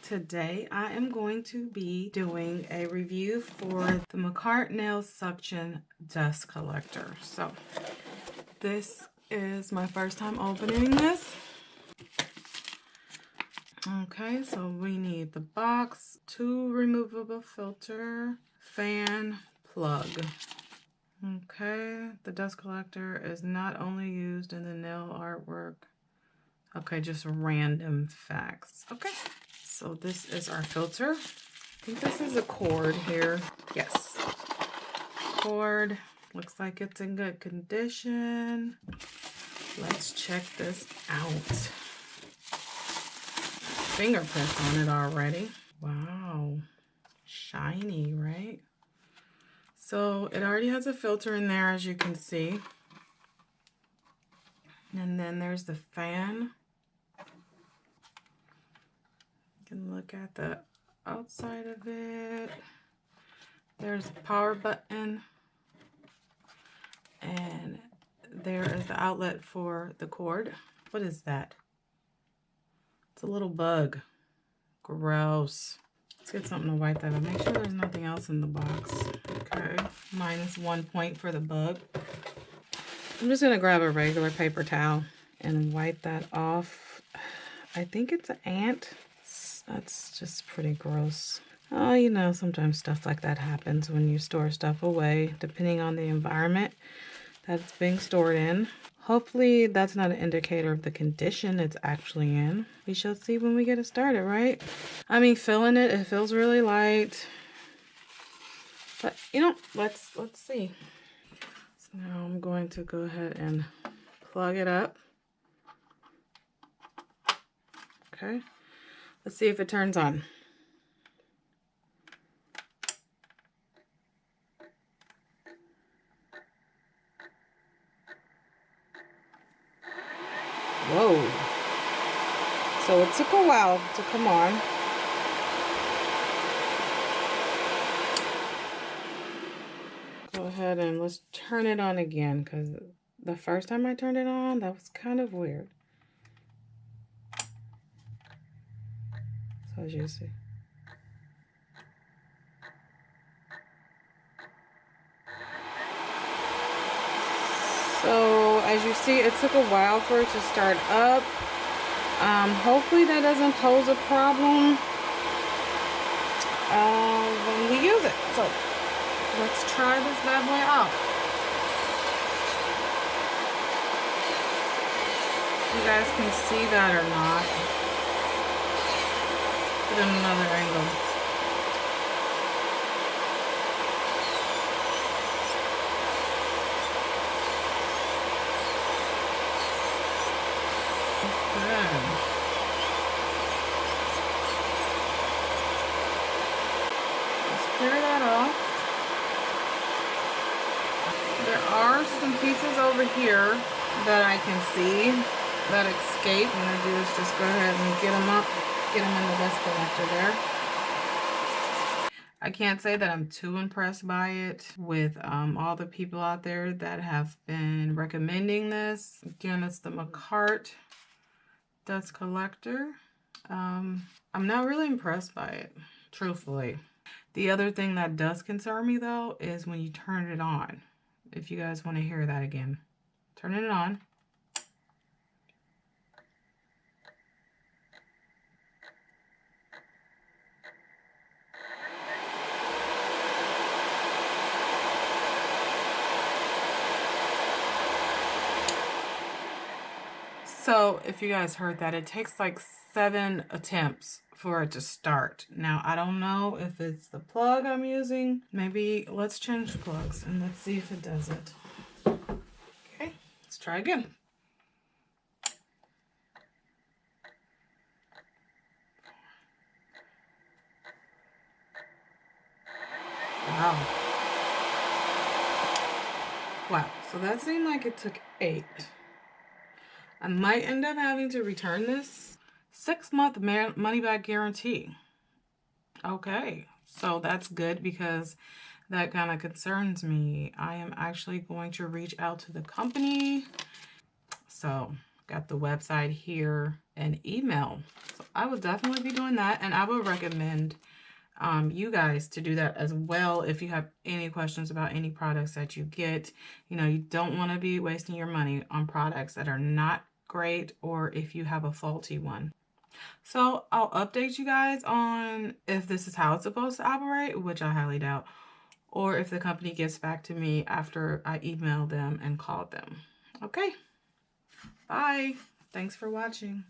Today I am going to be doing a review for the Makartt nail suction dust collector. So this is my first time opening this. Okay, so we need the box, 2 removable filter, fan, plug. Okay, the dust collector is not only used in the nail artwork. Okay, just random facts. Okay, so this is our filter. I think this is a cord here. Yes, cord. Looks like it's in good condition. Let's check this out. Fingerprints on it already. Wow, shiny, right? So it already has a filter in there, as you can see. And then there's the fan. You can look at the outside of it. There's the power button. And there is the outlet for the cord. What is that? It's a little bug. Gross. Let's get something to wipe that up. Make sure there's nothing else in the box. Okay. -1 point for the bug. I'm just gonna grab a regular paper towel and wipe that off. I think it's an ant. That's just pretty gross. Oh, you know, sometimes stuff like that happens when you store stuff away, depending on the environment that it's being stored in. Hopefully that's not an indicator of the condition it's actually in. We shall see when we get it started, right? I mean, feeling it, it feels really light. But, you know, let's see. So now I'm going to go ahead and plug it up. Okay. Let's see if it turns on. Whoa. So it took a while to come on. Go ahead and let's turn it on again, because the first time I turned it on, that was kind of weird. So as you see. So as you see, it took a while for it to start up. Hopefully that doesn't pose a problem when we use it. So let's try this bad boy out. You guys can see that or not. Put it in another angle. Let's clear that off. There are some pieces over here that I can see that escape. What I'm gonna do is just go ahead and get them up, get them in the dust collector there. I can't say that I'm too impressed by it with all the people out there that have been recommending this. Again, it's the Makartt dust collector. I'm not really impressed by it, truthfully. The other thing that does concern me though is when you turn it on. If you guys want to hear that again, turning it on. So if you guys heard that, it takes like 7 attempts for it to start. Now, I don't know if it's the plug I'm using. Maybe let's change the plugs and let's see if it does it. Okay, let's try again. Wow. Wow, so that seemed like it took 8. I might end up having to return this. 6-month money-back guarantee. Okay, so that's good because that kind of concerns me. I am actually going to reach out to the company. So, got the website here. an email. So I will definitely be doing that, and I would recommend you guys to do that as well if you have any questions about any products that you get. You know, you don't want to be wasting your money on products that are not great, or if you have a faulty one. So I'll update you guys on if this is how it's supposed to operate, which I highly doubt, or if the company gets back to me after I email them and call them. Okay, bye. Thanks for watching.